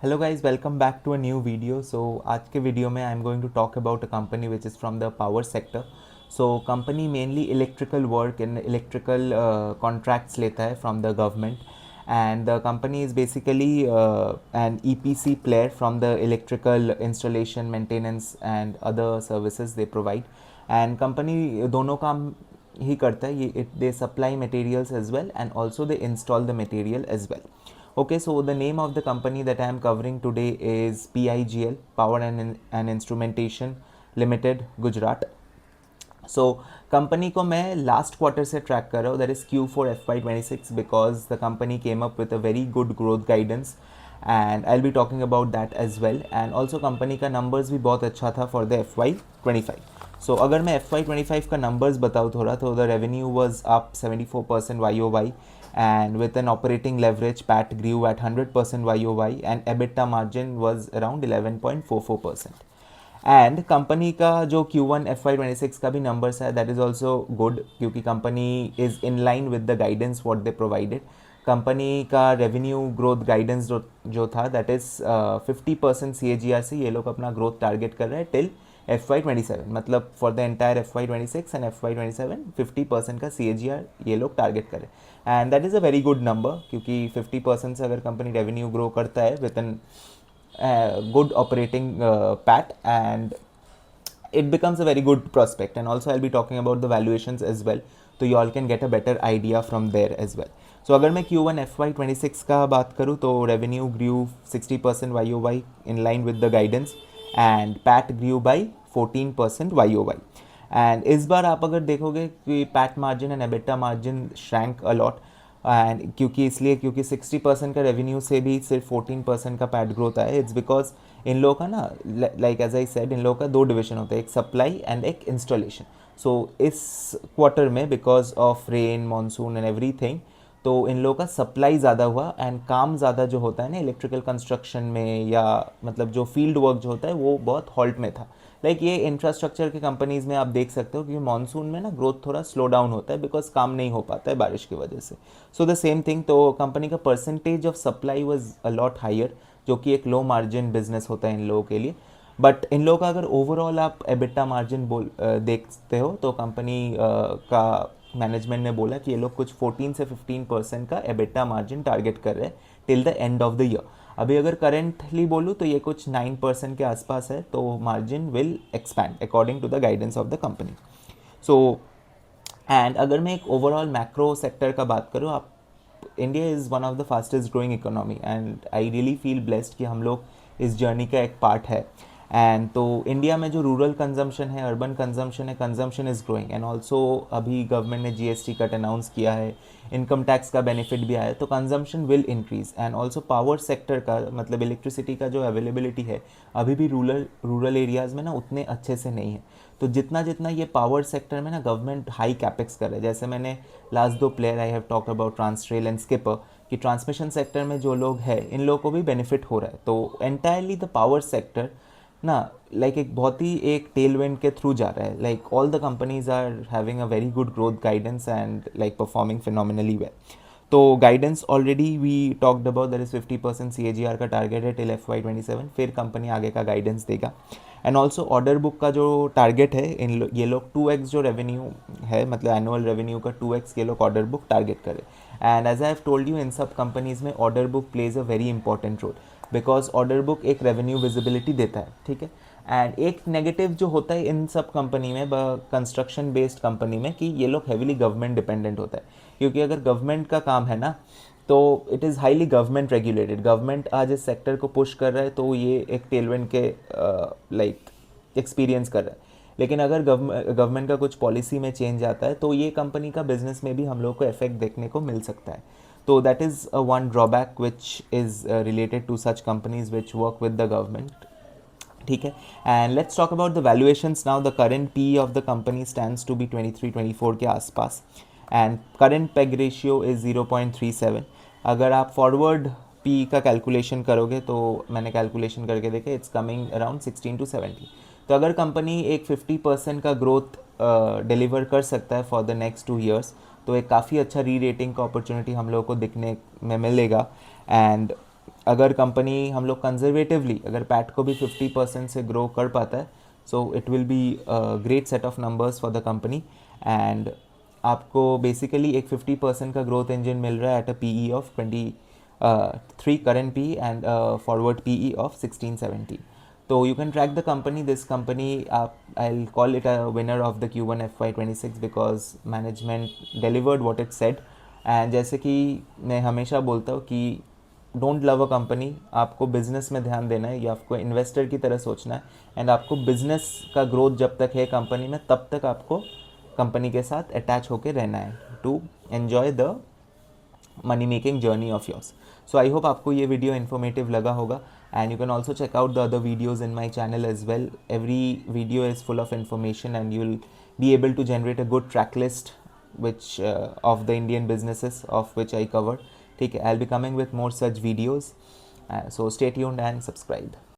Hello guys, welcome back to a new video. So आज के video में I am going to talk about a company which is from the power sector. So company mainly electrical work and electrical contracts लेता है from the government, and the company is basically an EPC player from the electrical installation, maintenance and other services they provide. And company दोनों काम ही करता है. ये they supply materials as well and also they install the material as well. Okay, so the name of the company that I am covering today is PIGL, Power and Instrumentation Limited, Gujarat. So company को मैं last quarter से track कर रहा हूँ, that is Q4 FY26, because the company came up with a very good growth guidance and I will be talking about that as well. And also company का numbers भी बहुत अच्छा था for the FY25. सो अगर मैं FY25 का numbers बताऊँ थोड़ा, तो the revenue was up 74% YOY, and with an operating leverage, PAT grew at 100% YOY and EBITDA margin was around 11.44%. And company का जो Q1 FY26 का भी नंबर्स है, दैट इज़ ऑल्सो गुड, क्योंकि company is in line with the guidance what they provided. Company का revenue growth guidance जो था, that is 50% CAGR से ये लोग अपना ग्रोथ टारगेट कर रहे हैं टिल FY27. मतलब for the entire FY26 and FY27 50% का CAGR ये लोग टारगेट करें. And that is a very good number, क्योंकि 50% से अगर कंपनी रेवेन्यू ग्रो करता है with an good operating PAT, and it becomes a very good prospect. And also I'll be talking about the valuations as well, so you all can get a better idea from there as well. So अगर मैं Q1 FY26 का बात करूँ, तो revenue grew 60% YOY in line with the guidance and PAT grew by 14% YOY. And इस बार आप अगर देखोगे कि PAT margin and EBITDA margin shrank a lot, and क्योंकि 60% का रेवेन्यू से भी सिर्फ 14% का पैट ग्रोथ आया. इट्स बिकॉज इन लोगों का ना, लाइक एज आई सेड, इन लोगों का दो डिवीजन होता है, एक सप्लाई एंड एक इंस्टॉलेशन. सो इस क्वार्टर में because of rain, monsoon and everything, तो इन लोगों का सप्लाई ज़्यादा हुआ एंड काम ज़्यादा जो होता है ना इलेक्ट्रिकल कंस्ट्रक्शन में, या मतलब जो फील्ड वर्क जो होता है वो बहुत हॉल्ट में था. लाइक ये इंफ्रास्ट्रक्चर की कंपनीज़ में आप देख सकते हो, क्योंकि मानसून में ना ग्रोथ थोड़ा स्लो डाउन होता है बिकॉज काम नहीं हो पाता है बारिश की वजह से. सो द सेम थिंग, तो कंपनी का percentage of supply was a lot higher, जो कि एक लो मार्जिन बिजनेस होता है इन लोगों के लिए. बट इन लोगों का अगर ओवरऑल आप एबिटा मार्जिन देखते हो, तो कंपनी का मैनेजमेंट ने बोला कि ये लोग कुछ 14 से 15% का एबिटा मार्जिन टारगेट कर रहे हैं till the end of the year. अभी अगर करेंटली बोलूँ तो ये कुछ 9% के आसपास है, तो margin will expand according to the guidance of the company. So and अगर मैं एक ओवरऑल मैक्रो सेक्टर का बात करूँ, आप, India is one of the fastest growing economy and I really feel blessed कि हम लोग इस जर्नी का एक पार्ट है. एंड तो इंडिया में जो रूरल कंजम्पशन है, अर्बन कंजम्पशन है, consumption is growing. And also अभी गवर्नमेंट ने GST कट अनाउंस किया है, इनकम टैक्स का बेनिफिट भी आया है, तो consumption will increase. And also power sector का, मतलब इलेक्ट्रिसिटी का जो अवेलेबिलिटी है, अभी भी रूरल एरियाज़ में ना उतने अच्छे से नहीं है. तो जितना जितना ये पावर सेक्टर में ना गवर्नमेंट हाई कैपेक्स कर रहा है, जैसे मैंने लास्ट दो player I have talk about Transrail and Skipper, कि ट्रांसमिशन सेक्टर में जो लोग हैं इन लोगों को भी बेनिफिट हो रहा है. तो एंटायरली द पावर सेक्टर ना, लाइक एक बहुत ही एक टेल विंड के थ्रू जा रहा है. Like all the companies are having a very good growth guidance and like performing phenomenally well. तो guidance already we talked about, that is 50% CAGR का टारगेट है टिल FY27. फिर कंपनी आगे का गाइडेंस देगा. एंड ऑल्सो ऑर्डर बुक का जो target है, ये लोग 2x जो रेवेन्यू है, मतलब एनुअल रेवेन्यू का 2x ये लोग ऑर्डर बुक टारगेट करें. And as I have told you, इन सब कंपनीज़ में order book plays a very important role, because order book एक रेवेन्यू विजिबिलिटी देता है. ठीक है. एंड एक नेगेटिव जो होता है इन सब कंपनी में, कंस्ट्रक्शन बेस्ड कंपनी में, कि ये लोग हैविली गवर्नमेंट डिपेंडेंट होता है. क्योंकि अगर गवर्नमेंट का काम है ना, तो it is highly government regulated. Government आज इस सेक्टर को पुश कर रहा है, तो ये एक टेलविंड के लाइक एक्सपीरियंस कर रहा है. लेकिन अगर गवर्नमेंट का कुछ पॉलिसी में चेंज आता है, तो ये कंपनी का बिजनेस में भी हम लोग को इफेक्ट देखने को मिल सकता है. तो that is one drawback which is related to such companies which work with the government. ठीक है. And let's talk about the valuations now. The current P of the company stands to be 23-24 के आसपास, and current PEG ratio is 0.37. अगर आप forward P का calculation करोगे, तो मैंने कैलकुलेशन करके देखे, इट्स कमिंग अराउंड 16 to 17. तो अगर कंपनी एक 50% का ग्रोथ डिलीवर कर सकता है फॉर द नेक्स्ट 2 years, तो एक काफ़ी अच्छा री रेटिंग का अपॉर्चुनिटी हम लोगों को दिखने में मिलेगा. एंड अगर कंपनी हम लोग कंजर्वेटिवली अगर पैट को भी 50% से ग्रो कर पाता है, so it will be great set of numbers for the company. And आपको बेसिकली एक 50% का ग्रोथ इंजन मिल रहा है at a P E of 23 current PE and forward PE of 1670. So you can track the company. This company, I'll call it a winner of the Q1 FY26 because management delivered what it said. And जैसे कि मैं हमेशा बोलता हूँ कि don't love a company, आपको business में ध्यान देना है या आपको इन्वेस्टर की तरह सोचना है। एंड आपको बिजनेस का ग्रोथ जब तक है कंपनी में, तब तक आपको कंपनी के साथ अटैच होकर रहना है to enjoy the money making journey of yours. So I hope आपको ये वीडियो इन्फॉर्मेटिव लगा होगा। And you can also check out the other videos in my channel as well. Every video is full of information and you'll be able to generate a good track list which of the Indian businesses of which I covered. ठीक है, I'll be coming with more such videos. So stay tuned and subscribe.